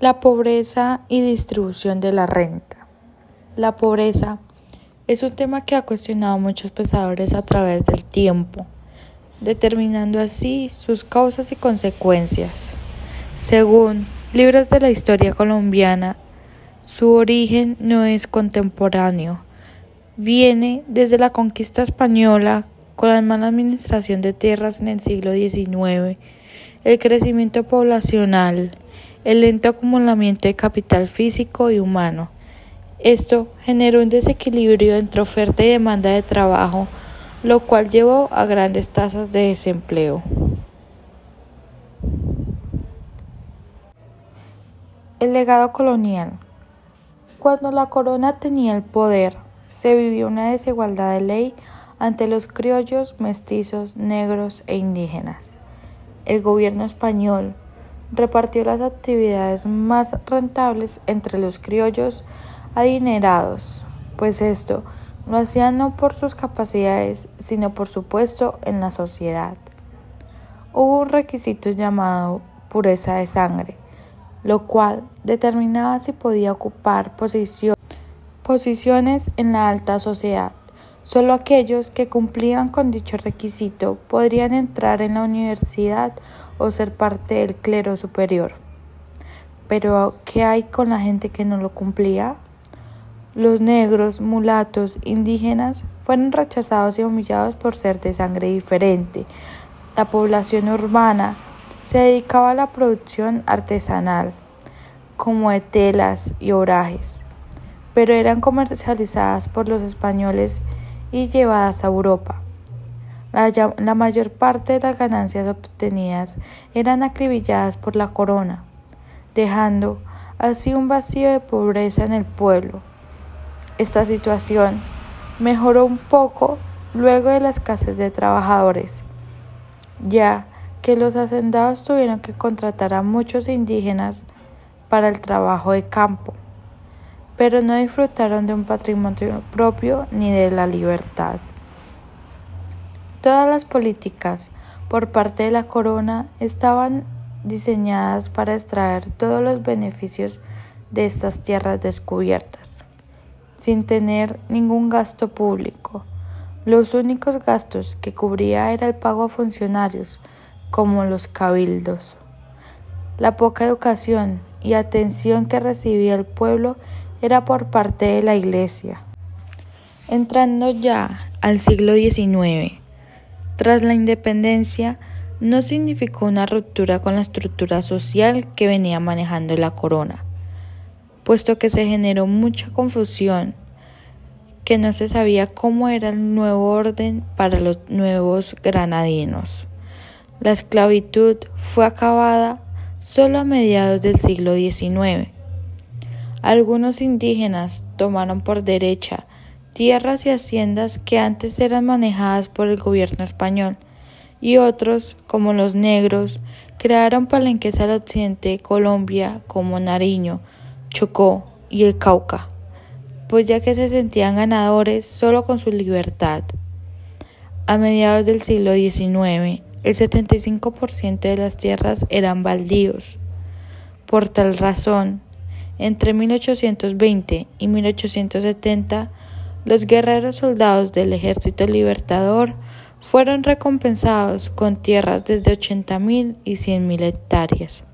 La pobreza y distribución de la renta. La pobreza es un tema que ha cuestionado a muchos pensadores a través del tiempo, determinando así sus causas y consecuencias. Según libros de la historia colombiana, su origen no es contemporáneo. Viene desde la conquista española con la mala administración de tierras en el siglo XIX, el crecimiento poblacional, el lento acumulamiento de capital físico y humano. Esto generó un desequilibrio entre oferta y demanda de trabajo, lo cual llevó a grandes tasas de desempleo. El legado colonial. Cuando la corona tenía el poder, se vivió una desigualdad de ley ante los criollos, mestizos, negros e indígenas. El gobierno español repartió las actividades más rentables entre los criollos adinerados, pues esto lo hacían no por sus capacidades, sino por su puesto en la sociedad. Hubo un requisito llamado pureza de sangre, lo cual determinaba si podía ocupar posiciones en la alta sociedad. Solo aquellos que cumplían con dicho requisito podrían entrar en la universidad o ser parte del clero superior. Pero, ¿qué hay con la gente que no lo cumplía? Los negros, mulatos, indígenas fueron rechazados y humillados por ser de sangre diferente. La población urbana se dedicaba a la producción artesanal, como de telas y orajes, pero eran comercializadas por los españoles y llevadas a Europa. La mayor parte de las ganancias obtenidas eran acribilladas por la corona, dejando así un vacío de pobreza en el pueblo. Esta situación mejoró un poco luego de la escasez de trabajadores, ya que los hacendados tuvieron que contratar a muchos indígenas para el trabajo de campo, pero no disfrutaron de un patrimonio propio ni de la libertad. Todas las políticas por parte de la corona estaban diseñadas para extraer todos los beneficios de estas tierras descubiertas, sin tener ningún gasto público. Los únicos gastos que cubría era el pago a funcionarios, como los cabildos. La poca educación y atención que recibía el pueblo era por parte de la Iglesia. Entrando ya al siglo XIX, tras la independencia, no significó una ruptura con la estructura social que venía manejando la corona, puesto que se generó mucha confusión, que no se sabía cómo era el nuevo orden para los nuevos granadinos. La esclavitud fue acabada solo a mediados del siglo XIX. Algunos indígenas tomaron por derecha tierras y haciendas que antes eran manejadas por el gobierno español, y otros, como los negros, crearon palenques al occidente de Colombia como Nariño, Chocó y el Cauca, pues ya que se sentían ganadores solo con su libertad. A mediados del siglo XIX, el 75% de las tierras eran baldíos. Por tal razón, entre 1820 y 1870, los guerreros soldados del Ejército Libertador fueron recompensados con tierras desde 80.000 y 100.000 hectáreas.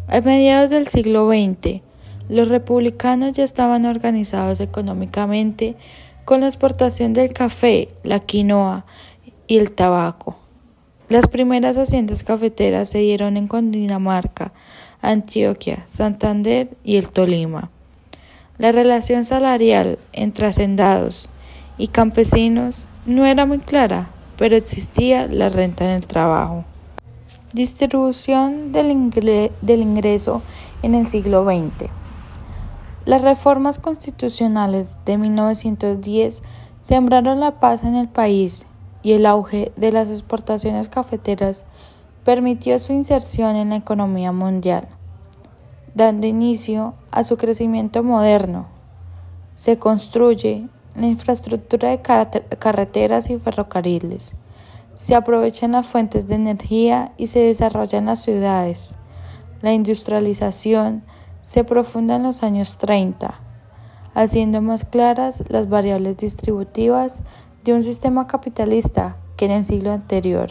A mediados del siglo XX, los republicanos ya estaban organizados económicamente con la exportación del café, la quinoa y el tabaco. Las primeras haciendas cafeteras se dieron en Cundinamarca, Antioquia, Santander y el Tolima. La relación salarial entre hacendados y campesinos no era muy clara, pero existía la renta en el trabajo. Distribución del ingreso en el siglo XX. Las reformas constitucionales de 1910 sembraron la paz en el país y el auge de las exportaciones cafeteras permitió su inserción en la economía mundial, dando inicio a su crecimiento moderno. Se construye la infraestructura de carreteras y ferrocarriles, se aprovechan las fuentes de energía y se desarrollan las ciudades. La industrialización se profunda en los años 30, haciendo más claras las variables distributivas de un sistema capitalista que en el siglo anterior.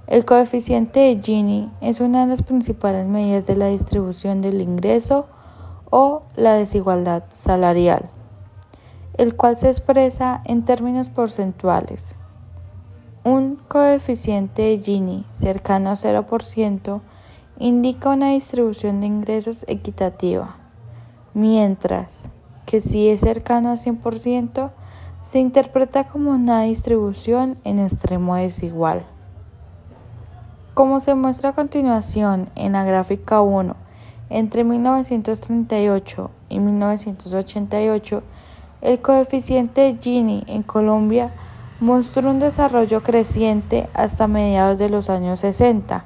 El coeficiente de Gini es una de las principales medidas de la distribución del ingreso o la desigualdad salarial, el cual se expresa en términos porcentuales. Un coeficiente de Gini cercano a 0% indica una distribución de ingresos equitativa, mientras que si es cercano a 100%, se interpreta como una distribución en extremo desigual. Como se muestra a continuación en la gráfica 1, entre 1938 y 1988, el coeficiente de Gini en Colombia mostró un desarrollo creciente hasta mediados de los años 60,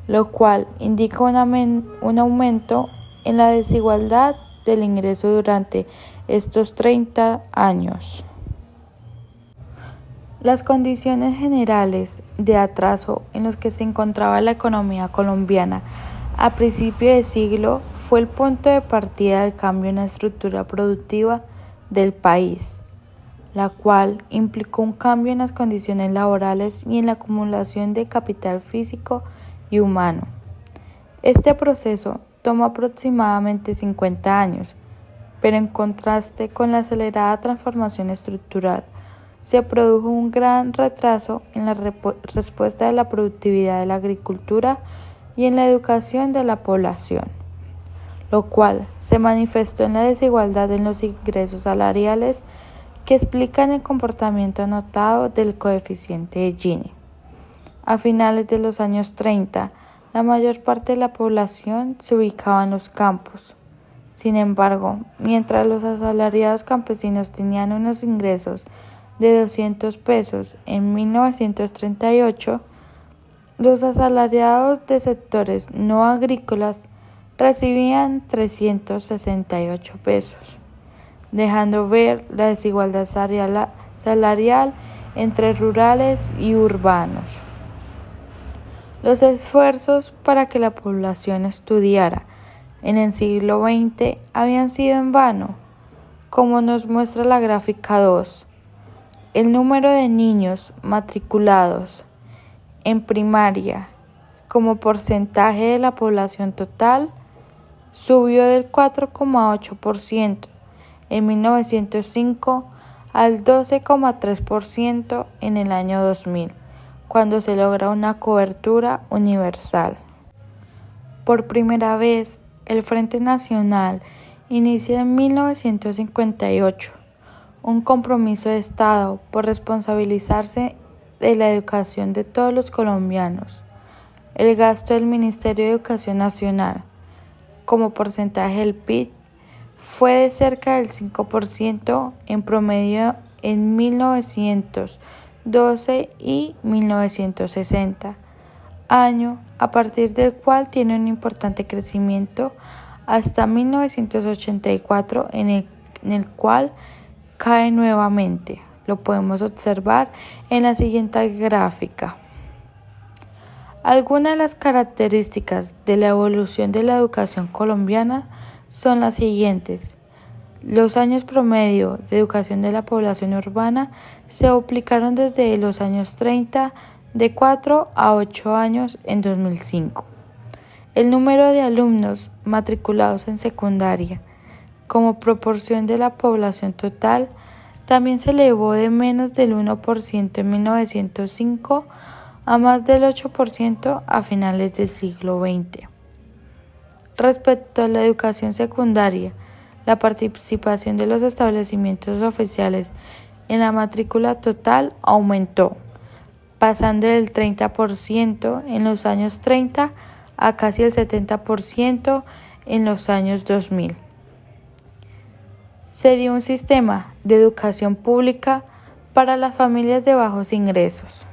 lo cual indica un aumento en la desigualdad del ingreso durante estos 30 años. Las condiciones generales de atraso en los que se encontraba la economía colombiana a principios de siglo fue el punto de partida del cambio en la estructura productiva del país, la cual implicó un cambio en las condiciones laborales y en la acumulación de capital físico y humano. Este proceso tomó aproximadamente 50 años, pero en contraste con la acelerada transformación estructural, se produjo un gran retraso en la respuesta de la productividad de la agricultura y en la educación de la población, lo cual se manifestó en la desigualdad en los ingresos salariales que explican el comportamiento anotado del coeficiente de Gini. A finales de los años 30, la mayor parte de la población se ubicaba en los campos. Sin embargo, mientras los asalariados campesinos tenían unos ingresos de 200 pesos en 1938, los asalariados de sectores no agrícolas recibían 368 pesos, dejando ver la desigualdad salarial entre rurales y urbanos. Los esfuerzos para que la población estudiara en el siglo XX habían sido en vano, como nos muestra la gráfica 2. El número de niños matriculados en primaria como porcentaje de la población total subió del 4,8% en 1905 al 12,3% en el año 2000, cuando se logra una cobertura universal. Por primera vez, el Frente Nacional inicia en 1958 un compromiso de Estado por responsabilizarse de la educación de todos los colombianos. El gasto del Ministerio de Educación Nacional, como porcentaje del PIB, fue de cerca del 5% en promedio en 1912 y 1960, año a partir del cual tiene un importante crecimiento hasta 1984, en el cual cae nuevamente. Lo podemos observar en la siguiente gráfica. Algunas de las características de la evolución de la educación colombiana son las siguientes. Los años promedio de educación de la población urbana se duplicaron desde los años 30 de 4 a 8 años en 2005. El número de alumnos matriculados en secundaria como proporción de la población total también se elevó de menos del 1% en 1905 a más del 8% a finales del siglo XX. Respecto a la educación secundaria, la participación de los establecimientos oficiales en la matrícula total aumentó, pasando del 30% en los años 30 a casi el 70% en los años 2000. Se dio un sistema de educación pública para las familias de bajos ingresos.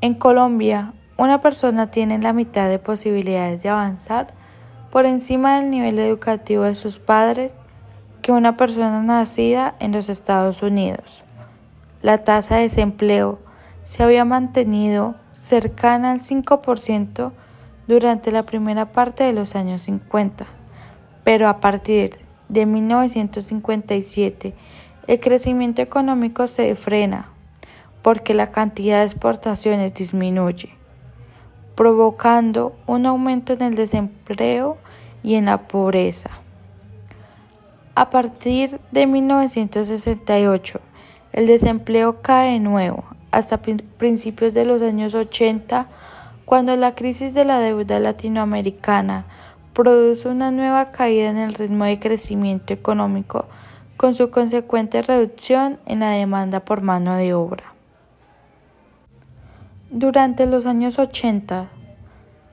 En Colombia, una persona tiene la mitad de posibilidades de avanzar por encima del nivel educativo de sus padres que una persona nacida en los Estados Unidos. La tasa de desempleo se había mantenido cercana al 5% durante la primera parte de los años 50, pero a partir de 1957 el crecimiento económico se frena porque la cantidad de exportaciones disminuye, provocando un aumento en el desempleo y en la pobreza. A partir de 1968, el desempleo cae de nuevo hasta principios de los años 80, cuando la crisis de la deuda latinoamericana produce una nueva caída en el ritmo de crecimiento económico, con su consecuente reducción en la demanda por mano de obra. Durante los años 80,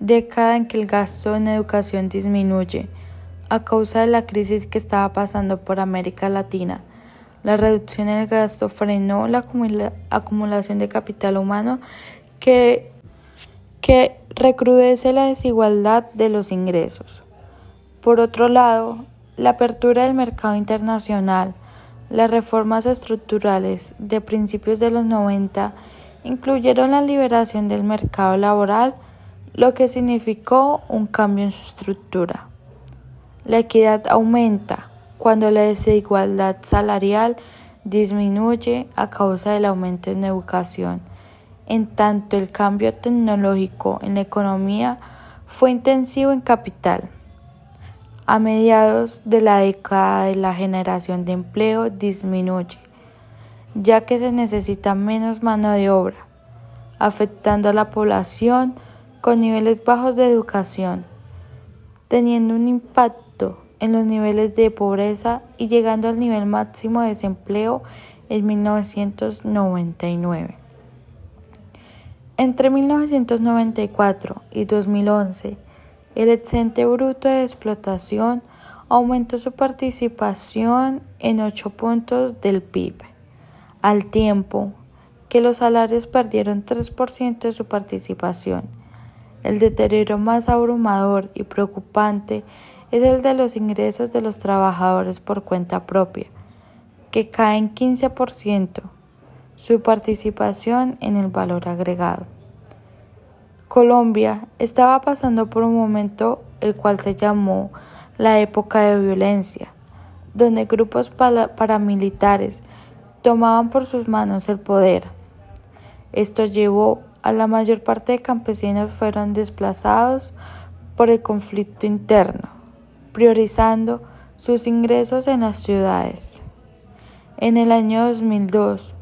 década en que el gasto en educación disminuye a causa de la crisis que estaba pasando por América Latina, la reducción en el gasto frenó la acumulación de capital humano que recrudece la desigualdad de los ingresos. Por otro lado, la apertura del mercado internacional, las reformas estructurales de principios de los 90 incluyeron la liberación del mercado laboral, lo que significó un cambio en su estructura. La equidad aumenta cuando la desigualdad salarial disminuye a causa del aumento en educación. En tanto, el cambio tecnológico en la economía fue intensivo en capital. A mediados de la década de la generación de empleo disminuye, ya que se necesita menos mano de obra, afectando a la población con niveles bajos de educación, teniendo un impacto en los niveles de pobreza y llegando al nivel máximo de desempleo en 1999. Entre 1994 y 2011, el excedente bruto de explotación aumentó su participación en 8 puntos del PIB, al tiempo que los salarios perdieron 3% de su participación. El deterioro más abrumador y preocupante es el de los ingresos de los trabajadores por cuenta propia, que caen 15% su participación en el valor agregado. Colombia estaba pasando por un momento el cual se llamó la época de violencia, donde grupos paramilitares tomaban por sus manos el poder. Esto llevó a la mayor parte de campesinos fueron desplazados por el conflicto interno, priorizando sus ingresos en las ciudades. En el año 2002,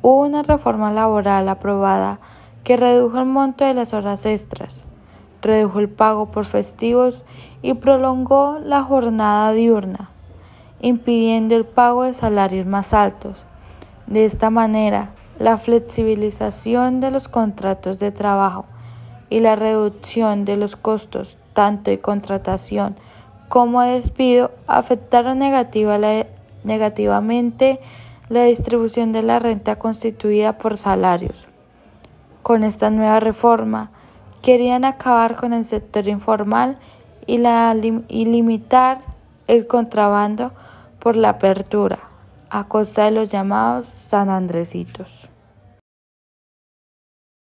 hubo una reforma laboral aprobada que redujo el monto de las horas extras, redujo el pago por festivos y prolongó la jornada diurna, impidiendo el pago de salarios más altos. De esta manera, la flexibilización de los contratos de trabajo y la reducción de los costos tanto de contratación como de despido afectaron negativamente la distribución de la renta constituida por salarios. Con esta nueva reforma, querían acabar con el sector informal y limitar el contrabando por la apertura, a costa de los llamados sanandresitos.